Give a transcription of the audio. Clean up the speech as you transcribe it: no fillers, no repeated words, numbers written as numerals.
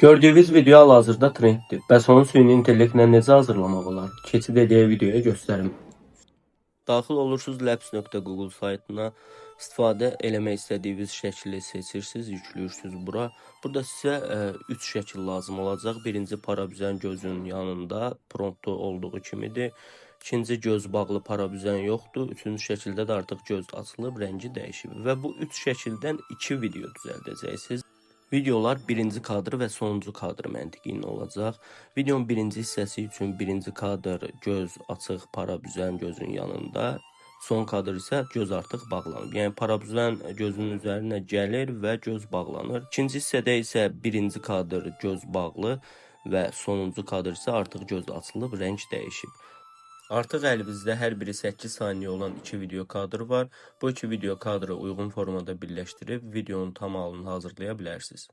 Gördüyünüz video hal-hazırda trenddir. Bəs onu süni intellektlə necə hazırlamaq olar? Keçid edək videoya göstərim. Daxil olursunuz labs.google saytına, istifadə eləmək istədiyiniz şəkli seçirsiniz, yüklüyorsunuz bura. Burada sizə 3 şəkil lazım olacaq. Birinci parabüzən gözün yanında promptda olduğu kimidir. İkinci göz bağlı parabüzən yoxdur. Üçüncü şəkildə də artıq göz açılıb, rəngi dəyişib. Və bu 3 şəkildən 2 video düzəldəcəksiniz. Videolar birinci kadr və sonuncu kadr məntiqi ilə olacaq. Videonun birinci hissəsi üçün birinci kadr göz açıq parabüzən gözün yanında, son kadr isə göz artıq bağlanıb. Yəni parabüzən gözün üzərinə gəlir və göz bağlanır. İkinci hissədə isə birinci kadr göz bağlı və sonuncu kadr isə artıq göz açılıb, rəng dəyişib. Artıq əlimizdə hər biri 8 saniyə olan 2 video kadrı var. Bu 2 video kadrı uyğun formada birləşdirib videonun tam halını hazırlaya bilərsiniz.